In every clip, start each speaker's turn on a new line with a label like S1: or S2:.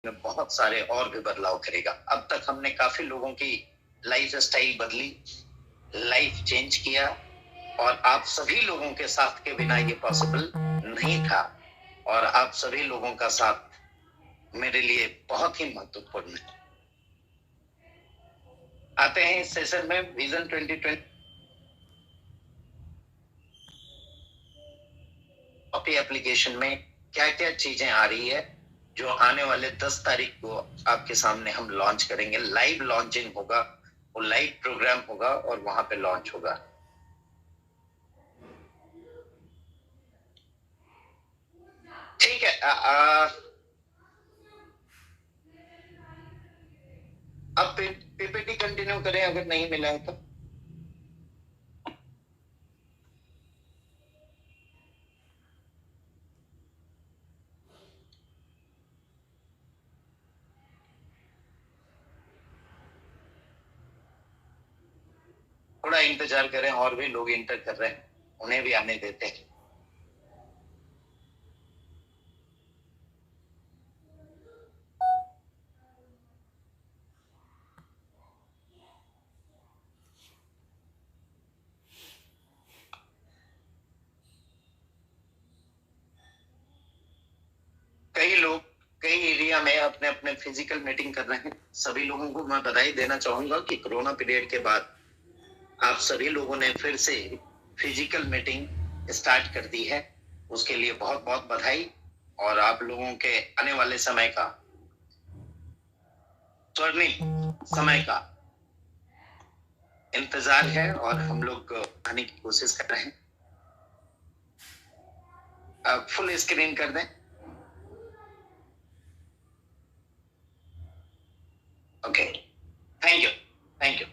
S1: में बहुत सारे और भी बदलाव करेगा। अब तक हमने काफी लोगों की लाइफ स्टाइल बदली, लाइफ चेंज किया, और आप सभी लोगों के साथ के बिना ये पॉसिबल नहीं था, और आप सभी लोगों का साथ मेरे लिए बहुत ही महत्वपूर्ण है। आते हैं इस सेशन में विजन 2020 एप्लीकेशन में क्या क्या चीजें आ रही है, जो आने वाले 10 तारीख को आपके सामने हम लॉन्च करेंगे। लाइव लॉन्चिंग होगा, वो लाइव प्रोग्राम होगा और वहां पे लॉन्च होगा। ठीक है। अब पीपीटी कंटिन्यू करें अगर नहीं मिला है तो। थोड़ा इंतजार करें, और भी लोग इंटर कर रहे हैं, उन्हें भी आने देते हैं। कई लोग कई एरिया में अपने अपने फिजिकल मीटिंग कर रहे हैं। सभी लोगों को मैं बधाई देना चाहूंगा कि कोरोना पीरियड के बाद आप सभी लोगों ने फिर से फिजिकल मीटिंग स्टार्ट कर दी है। उसके लिए बहुत बहुत बधाई, और आप लोगों के आने वाले समय का, स्वर्णिम समय का इंतजार है, और हम लोग आने की कोशिश कर रहे हैं। आप फुल स्क्रीन कर दें। Okay, thank you, thank you.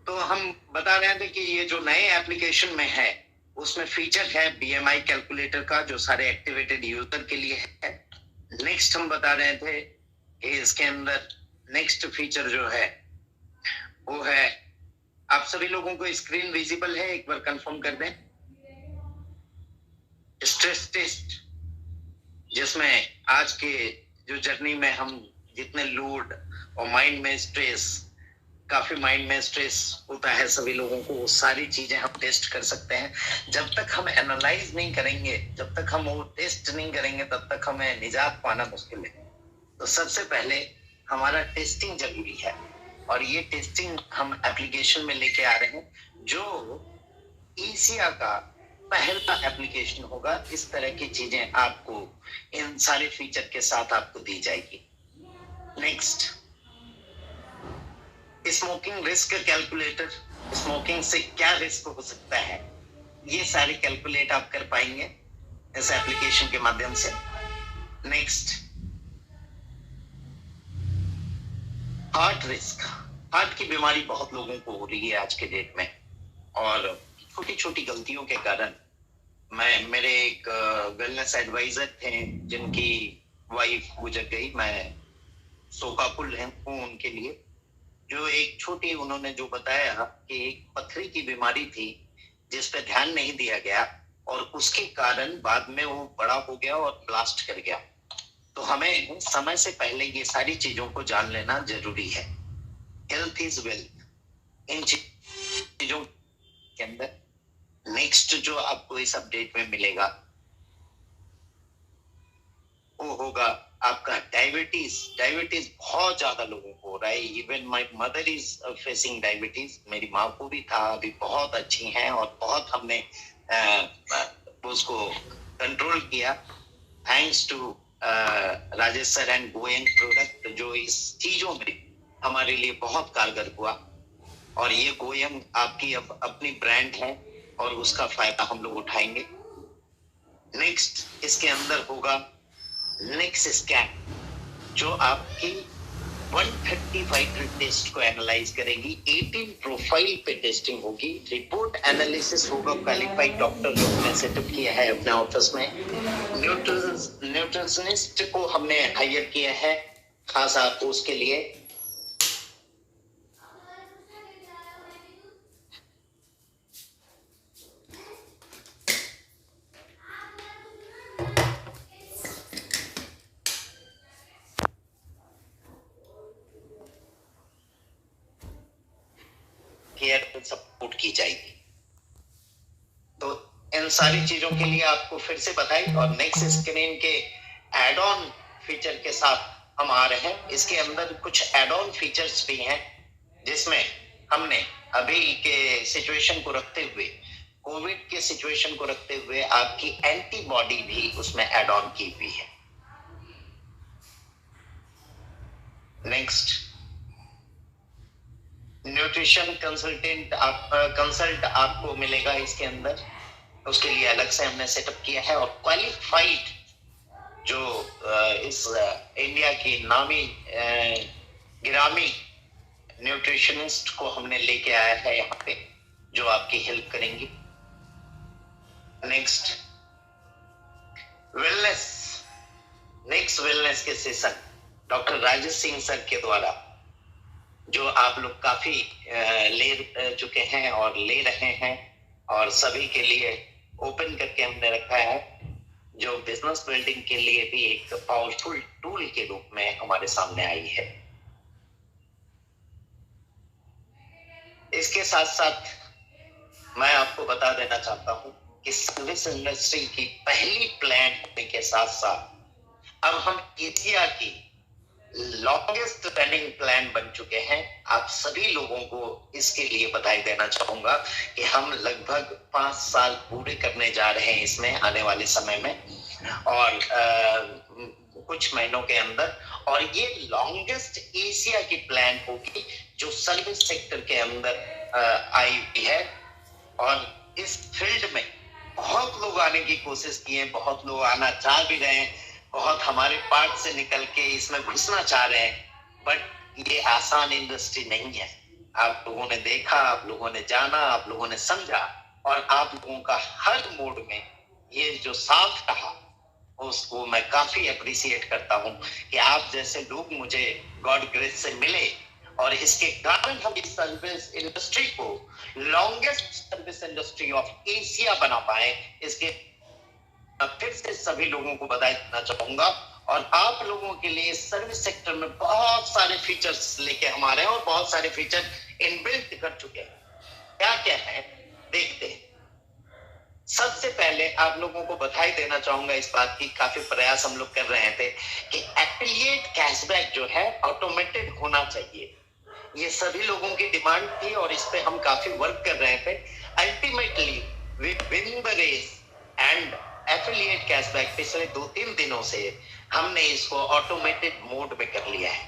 S1: तो हम बता रहे थे कि ये जो नए एप्लीकेशन में है, उसमें फीचर है बीएमआई कैलकुलेटर का, जो सारे एक्टिवेटेड यूजर के लिए है। नेक्स्ट हम बता रहे थे कि इसके अंदर नेक्स्ट फीचर जो है वो है, आप सभी लोगों को स्क्रीन विजिबल है, एक बार कंफर्म कर दें। स्ट्रेस टेस्ट, जिसमें आज के जो जर्नी में हम जितने लोड और माइंड में स्ट्रेस, काफी माइंड में स्ट्रेस होता है सभी लोगों को, वो सारी चीजें हम टेस्ट कर सकते हैं। जब तक हम एनालाइज नहीं करेंगे, जब तक हम वो टेस्ट नहीं करेंगे, तब तक हमें निजात पाना मुश्किल है। तो सबसे पहले हमारा टेस्टिंग जरूरी है, और ये टेस्टिंग हम एप्लीकेशन में लेके आ रहे हैं, जो ईसिया का पहला एप्लीकेशन होगा। इस तरह की चीजें आपको इन सारे फीचर के साथ आपको दी जाएगी। Next, smoking risk calculator, smoking से क्या रिस्क हो सकता है, ये सारे कैलकुलेट आप कर पाएंगे इस एप्लीकेशन के माध्यम से। नेक्स्ट, हार्ट रिस्क, हार्ट की बीमारी बहुत लोगों को हो रही है आज के डेट में, और छोटी छोटी गलतियों के कारण मेरे एक वेलनेस एडवाइजर थे जिनकी वाइफ गुजर गई। मैं शोकाकुल हूँ उनके लिए। जो एक छोटी उन्होंने जो बताया कि एक पथरी की बीमारी थी जिस पे ध्यान नहीं दिया गया, और उसके कारण बाद में वो बड़ा हो गया और ब्लास्ट कर गया। तो हमें समय से पहले ये सारी चीजों को जान लेना जरूरी है। हेल्थ इज वेल्थ, इन चीजों के अंदर नेक्स्ट जो आपको इस अपडेट में मिलेगा वो होगा आपका डायबिटीज। डायबिटीज बहुत ज्यादा लोगों को हो रहा है। Even my mother is facing diabetes. मेरी माँ को भी था, अभी बहुत अच्छी हैं, और बहुत हमने उसको कंट्रोल किया, thanks to Rajesh sir and गोयंग प्रोडक्ट, जो इस चीजों में हमारे लिए बहुत कारगर हुआ। और ये गोयंग आपकी अब अपनी ब्रांड है, और उसका फायदा हम लोग उठाएंगे। नेक्स्ट, इसके अंदर होगा नेक्स्ट स्कैन, जो आपकी 135 टेस्ट को एनालाइज करेगी। 18 प्रोफाइल पे टेस्टिंग होगी, रिपोर्ट एनालिसिस होगा, क्वालिफाइड डॉक्टर जो हमने सेटअप किया है अपने ऑफिस में। न्यूट्रिशनिस्ट को हमने हायर किया है खास आपको उसके लिए। केयर सपोर्ट की जाएगी। तो इन सारी चीजों के लिए आपको फिर से बधाई। और नेक्स्ट स्क्रीन के एड ऑन फीचर के साथ हम आ रहे हैं। इसके अंदर कुछ एड ऑन फीचर्स भी हैं जिसमें हमने अभी के सिचुएशन को रखते हुए, कोविड के सिचुएशन को रखते हुए आपकी एंटीबॉडी भी उसमें ऐड ऑन की हुई है। नेक्स्ट, न्यूट्रिशन कंसल्ट आपको मिलेगा इसके अंदर, उसके लिए अलग से हमने सेटअप किया है। और क्वालिफाइड जो इस इंडिया की नामी गिरामी न्यूट्रिशनिस्ट को हमने लेके आया है यहाँ पे, जो आपकी हेल्प करेंगी। Next, wellness. नेक्स्ट वेलनेस के session doctor Rajesh Singh sir के द्वारा, जो आप लोग काफी ले चुके हैं और ले रहे हैं, और सभी के लिए ओपन करके हमने रखा है, जो बिजनेस बिल्डिंग के लिए भी एक पावरफुल टूल के रूप में हमारे सामने आई है। इसके साथ साथ मैं आपको बता देना चाहता हूं कि सर्विस इंडस्ट्री की पहली प्लान होने के साथ साथ अब हम एशिया की लॉन्गेस्ट रनिंग प्लान बन चुके हैं। आप सभी लोगों को इसके लिए बधाई देना चाहूंगा कि हम लगभग 5 साल पूरे करने जा रहे हैं इसमें आने वाले समय में, और कुछ महीनों के अंदर। और ये लॉन्गेस्ट एशिया की प्लान होगी जो सर्विस सेक्टर के अंदर आई हुई है। और इस फील्ड में बहुत लोग आने की कोशिश किए, बहुत लोग आना चाह भी रहे हैं, बहुत हमारे पार्ट से निकल के इसमें घुसना चाह रहे हैं, बट ये आसान इंडस्ट्री नहीं है। आप लोगों ने देखा, आप लोगों ने जाना, आप लोगों ने समझा, और आप लोगों का हर मोड में ये जो साथ रहा, उसको मैं काफी अप्रिशिएट करता हूं कि आप जैसे लोग मुझे गॉड ग्रेस से मिले, और इसके कारण हम इस सर्विस इंडस्ट्री को longest service industry of Asia बना पाए। इसके फिर से सभी लोगों को बधाई देना चाहूंगा। और आप लोगों के लिए सर्विस सेक्टर में बहुत सारे फीचर्स लेके हम आ रहे हैं, और बहुत सारे फीचर इनबिल्ट कर चुके हैं। क्या क्या है देखते हैं। सबसे पहले आप लोगों को बधाई देना चाहूंगा इस बात की, काफी प्रयास हम लोग कर रहे थे कि एफिलिएट कैशबैक जो है ऑटोमेटेड होना चाहिए। ये सभी लोगों की डिमांड थी और इस पे हम काफी वर्क कर रहे थे। Ultimately we win the race, and affiliate cashback पिछले 2-3 दिनों से हमने इसको ऑटोमेटेड मोड में कर लिया है।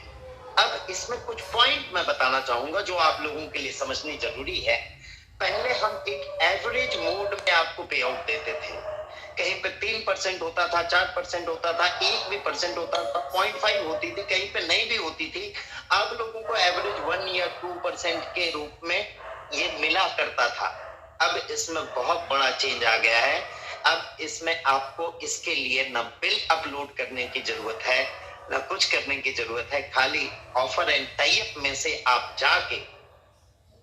S1: अब इसमें कुछ पॉइंट मैं बताना चाहूंगा जो आप लोगों के लिए समझनी जरूरी है। पहले हम एक एवरेज मोड में आपको पे आउट देते थे, कहीं पे 3% होता था, 4% होता था, 1% होता था, 0.5 होती थी, कहीं पे नहीं भी होती थी। आप लोगों को एवरेज 1 या 2% के रूप में ये मिला करता था। अब इसमें बहुत बड़ा चेंज आ गया है। अब इसमें आपको इसके लिए न बिल अपलोड करने की जरूरत है, न कुछ करने की जरूरत है। खाली ऑफर एंड टाई अप में से आप जाके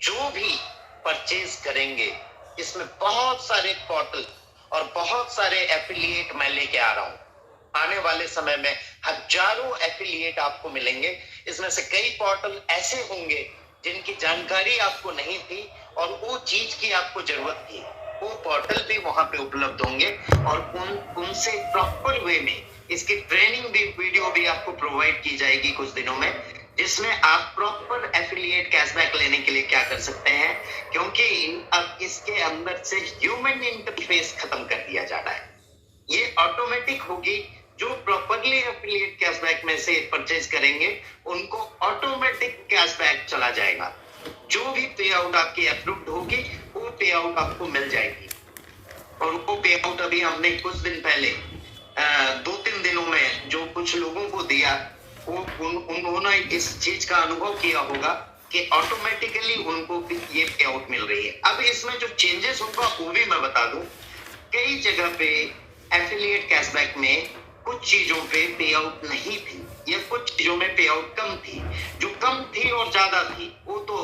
S1: जो भी परचेज करेंगे, इसमें बहुत सारे पोर्टल और बहुत सारे एफिलिएट मैं लेके आ रहा हूं। आने वाले समय में हजारों एफिलिएट आपको मिलेंगे। इसमें से कई पोर्टल ऐसे होंगे जिनकी जानकारी आपको नहीं थी और वो चीज की आपको जरूरत थी, वो पोर्टल भी वहां पे उपलब्ध होंगे, और उनसे प्रॉपर वे में इसकी ट्रेनिंग भी, वीडियो भी आपको प्रोवाइड की जाएगी कुछ दिनों में, जिसमें आप प्रॉपर एफिलिएट कैशबैक लेने के लिए क्या कर सकते हैं। क्योंकि अब इसके अंदर से ह्यूमन इंटरफेस खत्म कर दिया जा रहा है। ये ऑटोमेटिक होगी। जो प्रॉपरली एफिलिएट कैशबैक में से परचेज करेंगे उनको ऑटोमेटिक कैशबैक चला जाएगा। जो भी पे आउट आपकी अप्रूव्ड होगी वो पे आउट आपको मिल जाएगी। और वो पे आउट अभी हमने कुछ दिन पहले 2-3 दिनों में जो कुछ लोगों को दिया, उन्होंने इस चीज का अनुभव किया होगा कि ऑटोमेटिकली उनको भी ये पे आउट मिल रही है। अब इसमें जो चेंजेस होगा वो भी मैं बता दूं। कई जगह पे एफिलिएट कैशबैक में कुछ चीजों पे आउट नहीं थी, या कुछ चीजों में पे आउट कम थी। जो कम थी और ज्यादा थी वो तो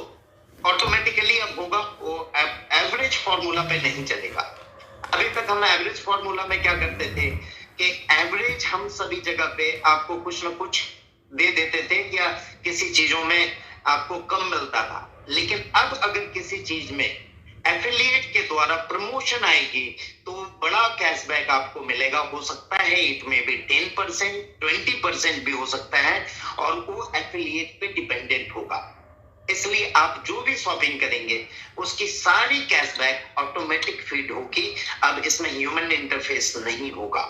S1: ऑटोमेटिकली अब होगा, वो एवरेज फॉर्मूला पे नहीं चलेगा। अभी तक हम एवरेज फॉर्मूला में क्या करते थे कि एवरेज हम सभी जगह पे आपको कुछ ना कुछ दे देते थे, या किसी चीजों में आपको कम मिलता था। लेकिन अब अगर किसी चीज में एफिलिएट के द्वारा प्रमोशन आएगी तो बड़ा कैशबैक आपको मिलेगा। हो सकता है इट में भी 10%, 20% भी हो सकता है, और वो एफिलिएट पे डिपेंडेंट होगा। इसलिए आप जो भी शॉपिंग करेंगे उसकी सारी कैशबैक ऑटोमेटिक फीड होगी। अब इसमें ह्यूमन इंटरफेस नहीं होगा।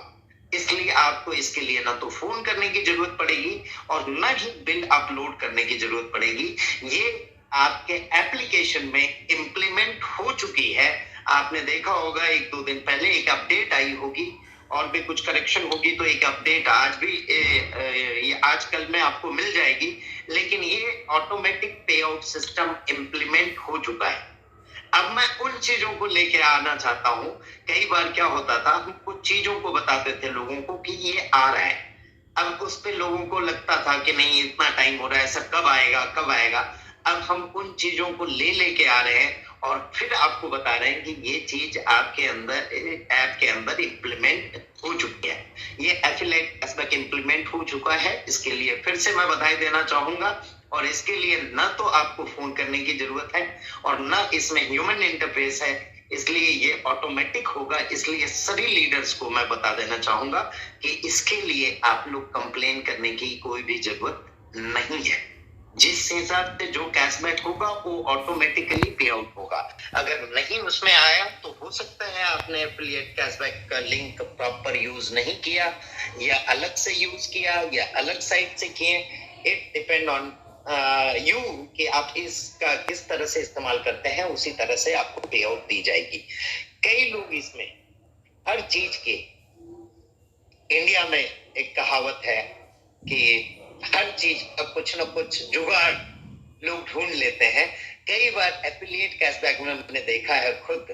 S1: इसलिए आपको इसके लिए ना तो फोन करने की जरूरत पड़ेगी और ना ही बिल अपलोड करने की जरूरत पड़ेगी। ये आपके एप्लीकेशन में इम्प्लीमेंट हो चुकी है। आपने देखा होगा 1-2 दिन पहले एक अपडेट आई होगी और भी कुछ करेक्शन होगी तो एक अपडेट आज भी ये आजकल में आपको मिल जाएगी। लेकिन ये ऑटोमेटिक पे आउट सिस्टम इम्प्लीमेंट हो चुका है। अब मैं उन चीजों को लेके आना चाहता हूं। कई बार क्या होता था, हम कुछ चीजों को बताते थे लोगों को कि ये आ रहा है। अब उस पे लोगों को लगता था कि नहीं इतना टाइम हो रहा है, सब कब आएगा कब आएगा। अब हम उन चीजों को लेके आ रहे हैं और फिर आपको बता रहे हैं कि ये चीज आपके अंदर ऐप के अंदर इम्प्लीमेंट हो चुकी है। ये एफिलिएट कैशबैक इम्प्लीमेंट हो चुका है। इसके लिए फिर से मैं बधाई देना चाहूंगा। और इसके लिए ना तो आपको फोन करने की जरूरत है और ना इसमें ह्यूमन इंटरफेस है। इसलिए ये ऑटोमेटिक होगा। इसलिए सभी लीडर्स को मैं बता देना चाहूंगा कि इसके लिए आप लोग कंप्लेन करने की कोई भी जरूरत नहीं है। जिस हिसाब से जो कैशबैक होगा वो ऑटोमेटिकली पे आउट होगा। अगर नहीं उसमें आया तो हो सकता है आपने एफिलिएट कैशबैक का लिंक प्रॉपर यूज नहीं किया या अलग से यूज किया या अलग साइट से किए। इट डिपेंड ऑन यू कि आप इसका किस तरह से इस्तेमाल करते हैं, उसी तरह से आपको पे आउट दी जाएगी। कई लोग इसमें हर चीज के, इंडिया में एक कहावत है कि हर चीज का कुछ ना कुछ जुगाड़ लोग ढूंढ लेते हैं। कई बार एफिलिएट कैशबैक में मैंने देखा है खुद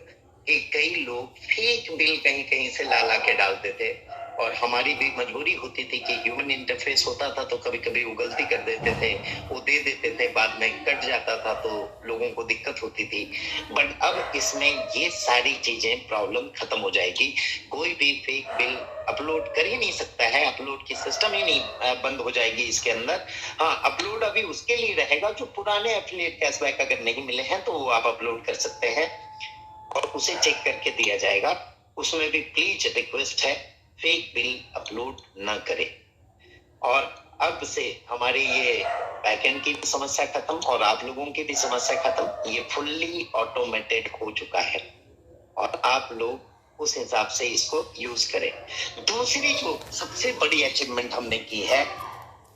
S1: कि कई लोग फेक बिल कहीं कहीं से ला के डालते थे और हमारी भी मजबूरी होती थी कि ह्यूमन इंटरफेस होता था तो कभी कभी वो गलती कर देते थे, वो दे देते थे, बाद में कट जाता था तो लोगों को दिक्कत होती थी। बट अब इसमें ये सारी चीजें प्रॉब्लम खत्म हो जाएगी। कोई भी फेक बिल अपलोड कर ही नहीं सकता है। अपलोड की सिस्टम ही नहीं बंद हो जाएगी इसके अंदर। हाँ, अपलोड अभी उसके लिए रहेगा जो पुराने एफिलिएट कैशबैक अगर नहीं मिले हैं तो वो आप अपलोड कर सकते हैं और उसे चेक करके दिया जाएगा। उसमें भी प्लीज रिक्वेस्ट है फेक बिल अपलोड ना करें। और अब से हमारी ये बैकएंड की भी समस्या खत्म और आप लोगों की भी समस्या खत्म। ये फुल्ली ऑटोमेटेड हो चुका है और आप लोग उस हिसाब से इसको यूज करें। दूसरी जो सबसे बड़ी अचीवमेंट हमने की है,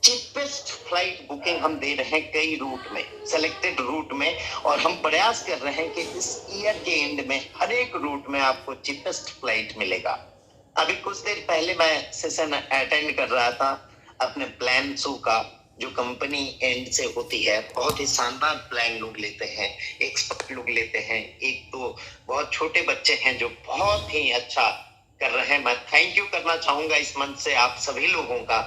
S1: चीपेस्ट फ्लाइट बुकिंग हम दे रहे हैं कई रूट में, सेलेक्टेड रूट में, और हम प्रयास कर रहे हैं कि इस ईयर के एंड में हर एक रूट में आपको चीपेस्ट फ्लाइट मिलेगा। अभी कुछ देर पहले मैं सेशन अटेंड कर रहा था अपने प्लान शो का, जो कंपनी एंड से होती है। बहुत ही शानदार प्लान लोग लेते हैं, एक्सपर्ट लोग लेते हैं। एक तो बहुत छोटे बच्चे हैं जो बहुत ही अच्छा कर रहे हैं। मैं थैंक यू करना चाहूंगा इस मंच से आप सभी लोगों का,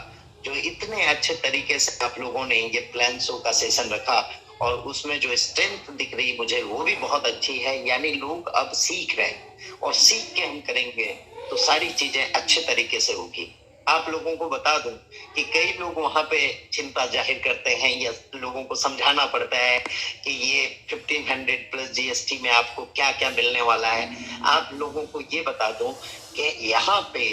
S1: जो इतने अच्छे तरीके से आप लोगों ने ये प्लान शो का सेशन रखा और उसमें जो स्ट्रेंथ दिख रही मुझे वो भी बहुत अच्छी है। यानी लोग अब सीख रहे हैं और सीख के हम करेंगे तो सारी चीजें अच्छे तरीके से होगी। आप लोगों को बता दूं कि कई लोग वहां पे चिंता जाहिर करते हैं या लोगों को समझाना पड़ता है कि ये 1500 प्लस जीएसटी में आपको क्या क्या मिलने वाला है। आप लोगों को ये बता दूं कि यहाँ पे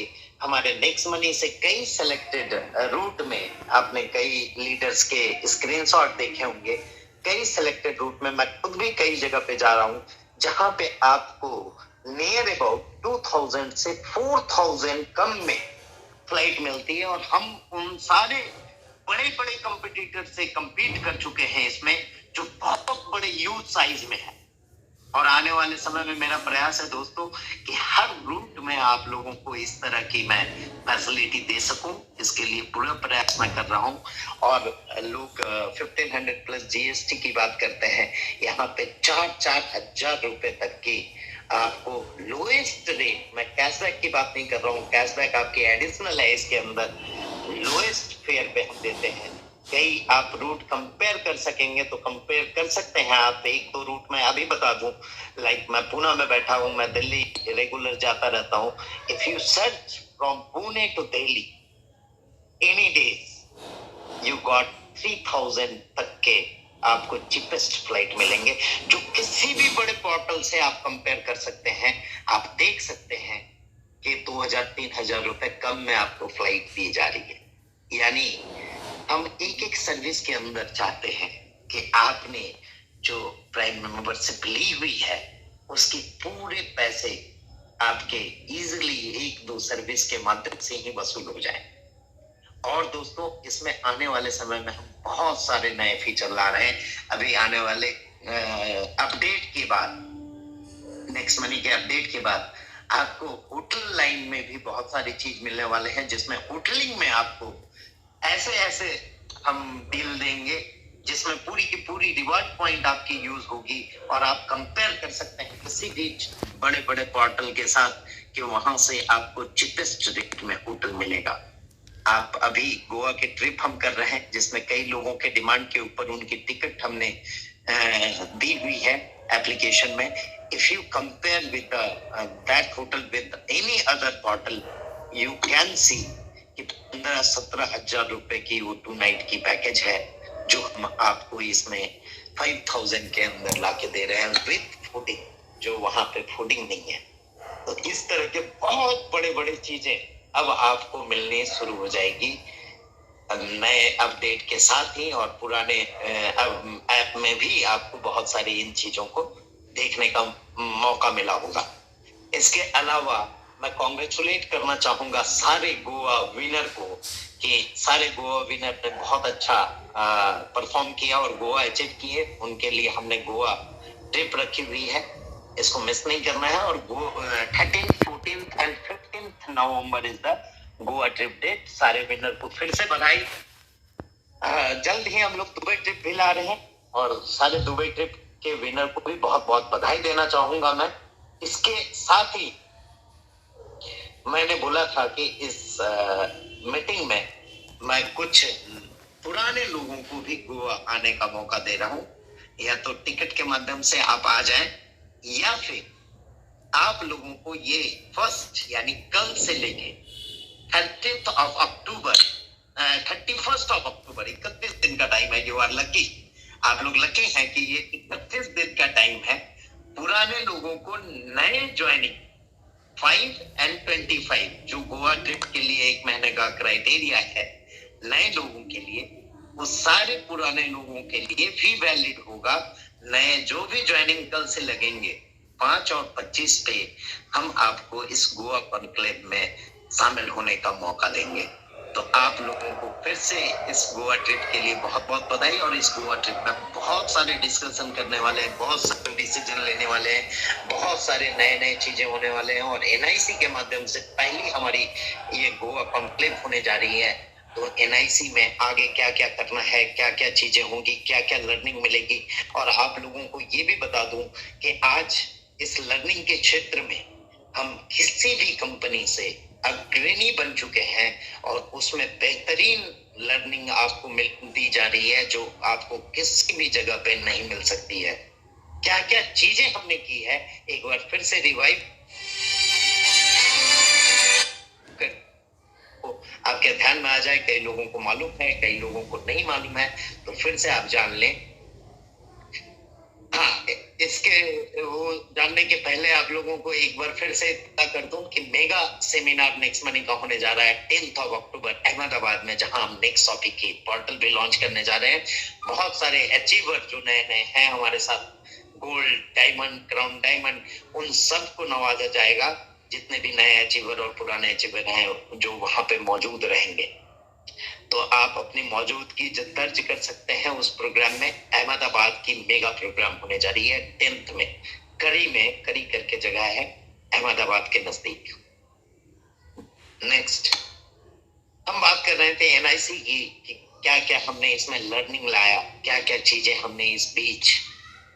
S1: हमारे नेक्स्ट मनी से कई सिलेक्टेड रूट में आपने कई लीडर्स के स्क्रीनशॉट देखे होंगे। कई सिलेक्टेड रूट में मैं खुद भी कई जगह पे जा रहा हूँ जहां पे आपको नियर अबाउट 2000 से 4000 कम में फ्लाइट मिलती है और हम उन सारे बड़े बड़े कंपटीटर से compete कर चुके हैं इसमें, जो बहुत बड़े यूज साइज में है। और आने वाले समय में मेरा प्रयास है दोस्तों कि हर रूट में आप लोगों को इस तरह की मैं फैसिलिटी दे सकूं। इसके लिए पूरा प्रयास मैं कर रहा हूं। और लोग 1500 प्लस जीएसटी की बात करते हैं, यहाँ पे 4-4 हजार रुपए तक की आपको लोएस्ट रेट, मैं कैशबैक की बात नहीं कर रहा हूँ, कैशबैक आपकी एडिशनल है इसके अंदर, लोएस्ट फेयर पे हम देते हैं। कई आप रूट कंपेयर कर सकेंगे तो कंपेयर कर सकते हैं आप। एक दो रूट में अभी बता दूं, लाइक मैं पुणे में बैठा हूं, मैं दिल्ली रेगुलर जाता रहता हूं। If you search from Pune to Delhi any days, you got 3000 तक के आपको चीपेस्ट फ्लाइट मिलेंगे, जो किसी भी बड़े पोर्टल से आप कंपेयर कर सकते हैं। आप देख सकते हैं कि 2000-3000 रुपए कम में आपको फ्लाइट दी जा रही है। यानी हम एक एक सर्विस के अंदर चाहते हैं कि आपने जो प्राइम मेंबरशिप ली हुई है उसकी पूरे पैसे आपके इजीली एक दो सर्विस के माध्यम से ही वसूल हो जाए। और दोस्तों, इसमें आने वाले समय में हम बहुत सारे नए फीचर ला रहे हैं। अभी आने वाले अपडेट के बाद, नेक्स्ट मनी के अपडेट के बाद आपको होटल लाइन में भी बहुत सारी चीज मिलने वाले हैं, जिसमें होटलिंग में आपको ऐसे ऐसे हम डील देंगे जिसमें पूरी की पूरी रिवॉर्ड पॉइंट आपकी यूज होगी और आप कंपेयर कर सकते हैं किसी भी बड़े बड़े पोर्टल के साथ कि वहां से आपको चीपेस्ट रेट में होटल मिलेगा। आप अभी गोवा के ट्रिप हम कर रहे हैं, जिसमें कई लोगों के डिमांड के ऊपर उनकी टिकट हमने दी हुई है एप्लीकेशन में। If you compare with that hotel with any other portal, you can see कि 15-17 हजार रुपए की वो 2 नाइट की पैकेज है, जो हम आपको इसमें 5000 के अंदर लाके दे रहे हैं विद फूडिंग, जो वहां पे फूडिंग नहीं है। तो इस तरह के बहुत बड़े बड़े चीजें अब आपको मिलनी शुरू हो जाएगी नए अपडेट के साथ ही, और पुराने ऐप में भी आपको बहुत सारी इन चीजों को देखने का मौका मिला होगा। इसके अलावा मैं कॉन्ग्रेचुलेट करना चाहूंगा सारे गोवा विनर को कि सारे गोवा विनर ने बहुत अच्छा परफॉर्म किया और गोवा अचीव किए। उनके लिए हमने गोवा ट्रिप रखी हुई है, इसको मिस नहीं करना है। और 13, 14 and 15 November is the Goa trip date. सारे विनर को फिर से बधाई। जल्द ही हम लोग दुबई ट्रिप भी ला रहे हैं और सारे दुबई ट्रिप के विनर को भी बहुत बहुत बधाई देना चाहूंगा मैं। इसके साथ ही मैंने बोला था कि इस मीटिंग में मैं कुछ पुराने लोगों को भी गोवा आने का मौका दे रहा हूं। या तो टिकट के माध्यम से आप आ जाएं, या फिर आप लोगों को ये फर्स्ट यानी कल से लेके 31st ऑफ अक्टूबर 31 दिन का टाइम है। यू आर लकी, आप लोग लकी हैं कि ये 31 दिन का टाइम है। पुराने लोगों को नए ज्वाइनिंग 5 and 25 जो गोवा ट्रिप के लिए 1 महीने का क्राइटेरिया है नए लोगों के लिए, वो सारे पुराने लोगों के लिए भी वैलिड होगा। नए जो भी ज्वाइनिंग कल से लगेंगे 5 और 25 पे हम आपको इस गोवा कॉन्क्लेव में शामिल होने का मौका देंगे। तो आप लोगों को फिर से इस गोवा ट्रिप के लिए बहुत बहुत बधाई। और इस गोवा ट्रिप में बहुत सारे डिस्कशन करने वाले हैं, बहुत सारे डिसीजन लेने वाले हैं, बहुत सारे नए नए चीजें होने वाले हैं। और एनआईसी के माध्यम से पहली हमारी ये गोवा कॉन्क्लेव होने जा रही है। तो एनआईसी में आगे क्या क्या करना है, क्या क्या चीजें होंगी, क्या क्या लर्निंग मिलेगी। और आप लोगों को ये भी बता दूं कि आज इस लर्निंग के क्षेत्र में हम किसी भी कंपनी से अग्रणी बन चुके हैं और उसमें बेहतरीन लर्निंग आपको दी जा रही है, जो आपको किसी भी जगह पे नहीं मिल सकती है। क्या क्या चीजें हमने की है, एक बार फिर से रिवाइव आपके ध्यान में आ जाए। कई लोगों को मालूम है, कई लोगों को नहीं मालूम है, तो फिर से आप जान लें। हाँ, इसके वो जानने के पहले आप लोगों को एक बार फिर से पता कर दूं कि मेगा सेमिनार नेक्स्ट मनी का होने जा रहा है 10th ऑफ अक्टूबर अहमदाबाद में, जहां हम नेक्स्ट टॉपिक की पोर्टल भी लॉन्च करने जा रहे हैं। बहुत सारे अचीवर जो नए नए हैं हमारे साथ, गोल्ड, डायमंड, क्राउन डायमंड, उन सबको नवाजा जाएगा। जितने भी नए अचीवर और पुराने अचीवर हैं जो वहां पे मौजूद रहेंगे, तो आप अपनी मौजूदगी दर्ज कर सकते हैं उस प्रोग्राम में। अहमदाबाद की मेगा प्रोग्राम होने जा रही है 10th में, करी करके जगह है अहमदाबाद के नजदीक। नेक्स्ट हम बात कर रहे थे एनआईसी की कि क्या क्या हमने इसमें लर्निंग लाया, क्या क्या चीजें हमने इस बीच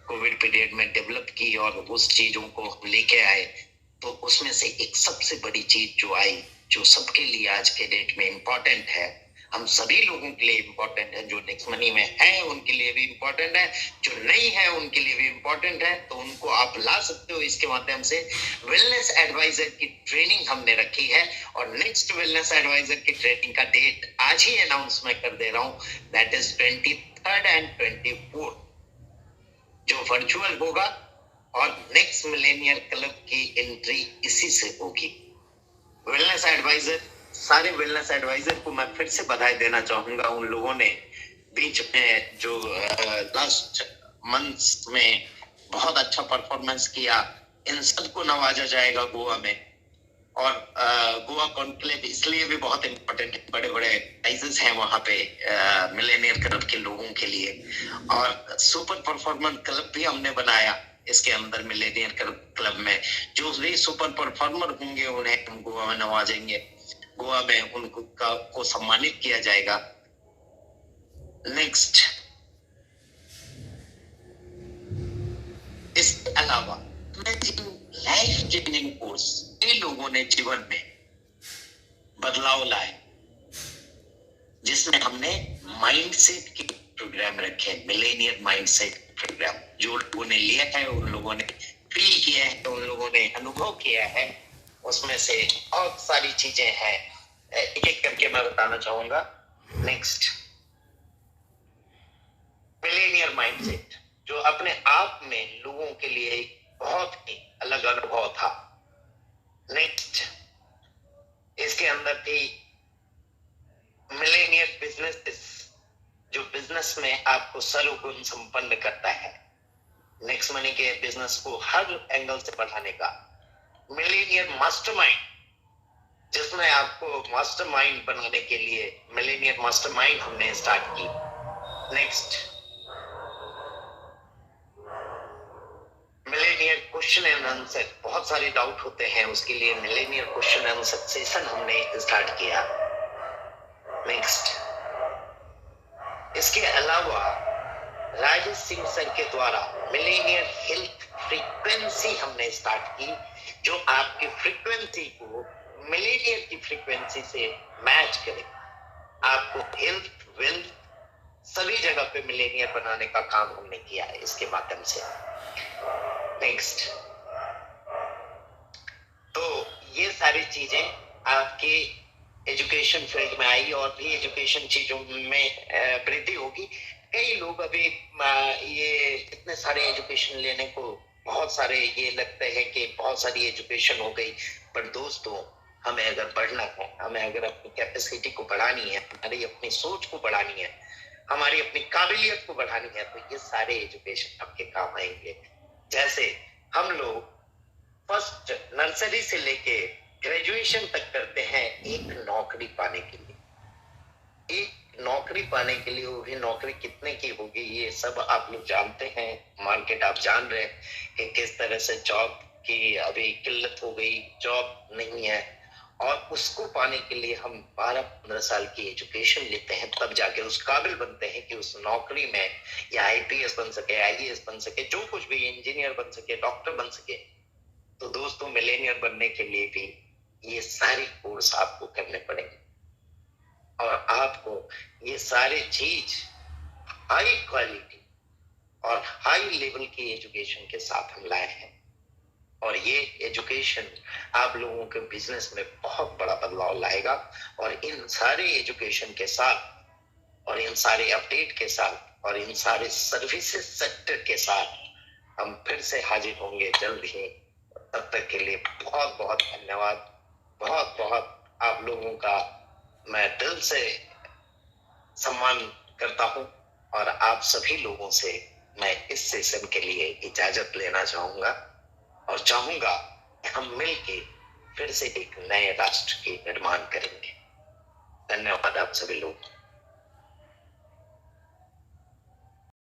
S1: कोविड पीरियड में डेवलप की और उस चीजों को हम लेके आए। तो उसमें से एक सबसे बड़ी चीज जो आई, जो सबके लिए आज के डेट में इंपॉर्टेंट है, हम सभी लोगों के लिए इम्पोर्टेंट है। जो नेक्स्ट मनी में है उनके लिए भी इम्पोर्टेंट है, जो नहीं है उनके लिए भी इम्पोर्टेंट है। तो उनको आप ला सकते हो इसके माध्यम से। वेलनेस एडवाइजर की ट्रेनिंग हमने रखी है और नेक्स्ट वेलनेस एडवाइजर की ट्रेनिंग का डेट आज ही अनाउंस मैं कर दे रहा हूँ, दैट इज 23 एंड 24, जो वर्चुअल होगा और नेक्स्ट मिलेनियर क्लब की एंट्री इसी से होगी। वेलनेस एडवाइजर, सारे वेलनेस एडवाइजर को मैं फिर से बधाई देना चाहूंगा। उन लोगों ने बीच में जो लास्ट मंथ्स में बहुत अच्छा परफॉर्मेंस किया, इन सबको नवाजा जाएगा गोवा में। और गोवा कॉन्क्लेव इसलिए भी बहुत इंपॉर्टेंट है, बड़े बड़े प्राइजेस हैं वहां पे मिलेनियर क्लब के लोगों के लिए। और सुपर परफॉर्मेंस क्लब भी हमने बनाया इसके अंदर मिलेनियर क्लब में। जो भी सुपर परफॉर्मर होंगे उन्हें हम गोवा में नवाजेंगे, गोवा में उनको को सम्मानित किया जाएगा। नेक्स्ट, इसके अलावा लाइफ चेंजिंग कोर्स कई लोगों ने जीवन में बदलाव लाए, जिसमें हमने माइंडसेट के प्रोग्राम रखे, मिलेनियर माइंडसेट प्रोग्राम। जो लोगों ने लिया है, उन लोगों ने फील किया है, उन लोगों ने अनुभव किया है, उसमें से बहुत सारी चीजें हैं, एक एक करके मैं बताना चाहूंगा। नेक्स्ट, मिलेनियर माइंडसेट जो अपने आप में लोगों के लिए बहुत ही अलग अनुभव था। नेक्स्ट, इसके अंदर थी मिलेनियर बिजनेस, जो बिजनेस में आपको सर्वगुण संपन्न करता है, नेक्स्ट मनी के बिजनेस को हर एंगल से बढ़ाने का। मिलेनियर मास्टरमाइंड, जिसमें आपको मास्टरमाइंड बनाने के लिए मिलेनियर मास्टरमाइंड हमने स्टार्ट की। Next, Millionaire question and answer, बहुत सारे डाउट होते हैं, उसके लिए Millionaire question and answer session हमने स्टार्ट किया। नेक्स्ट, इसके अलावा राजेश सिंह सर के द्वारा मिलेनियर हेल्थ फ्रीक्वेंसी हमने स्टार्ट की, जो आपकी फ्रीक्वेंसी को मिलेनियर की फ्रीक्वेंसी से मैच करे, आपको हेल्थ वेल्थ सभी जगह पे मिलेनियर बनाने का काम हमने किया है इसके माध्यम से। नेक्स्ट, तो ये सारी चीजें आपके एजुकेशन फील्ड में आई और भी एजुकेशन चीजों में वृद्धि होगी। कई लोग अभी ये इतने सारे एजुकेशन लेने को बहुत सारे ये लगते हैं कि बहुत सारी एजुकेशन हो गई, पर दोस्तों हमें अगर बढ़ना है, हमें अगर अपनी कैपेसिटी को बढ़ानी है, हमारी अपनी सोच को बढ़ानी है, हमारी अपनी काबिलियत को बढ़ानी है, तो ये सारे एजुकेशन आपके काम आएंगे। जैसे हम लोग फर्स्ट नर्सरी से लेके ग्रेजुएशन तक करते हैं एक नौकरी पाने के लिए। एक नौकरी पाने के लिए, वो भी नौकरी कितने की होगी ये सब आप लोग जानते हैं। मार्केट आप जान रहे हैं कि किस तरह से जॉब की अभी किल्लत हो गई, जॉब नहीं है, और उसको पाने के लिए हम 12-15 साल की एजुकेशन लेते हैं, तब जाके उस काबिल बनते हैं कि उस नौकरी में या आईपीएस बन सके, आईएएस बन सके, जो कुछ भी, इंजीनियर बन सके, डॉक्टर बन सके। तो दोस्तों मिलेनियर बनने के लिए भी ये सारी कोर्स आपको करने पड़ेंगे और आपको ये सारे चीज हाई क्वालिटी और हाई लेवल की एजुकेशन के साथ हम लाए हैं। और ये एजुकेशन आप लोगों के बिजनेस में बहुत बड़ा बदलाव लाएगा। और इन सारे एजुकेशन के साथ और इन सारे अपडेट के साथ और इन सारे सर्विसेज सेक्टर के साथ हम फिर से हाजिर होंगे जल्द ही। तब तक के लिए बहुत बहुत धन्यवाद। बहुत बहुत आप लोगों का मैं दिल से सम्मान करता हूं और आप सभी लोगों से मैं इस सेशन के लिए इजाजत लेना चाहूंगा और चाहूंगा कि हम मिलके फिर से एक नए राष्ट्र के निर्माण करेंगे। धन्यवाद आप सभी लोग।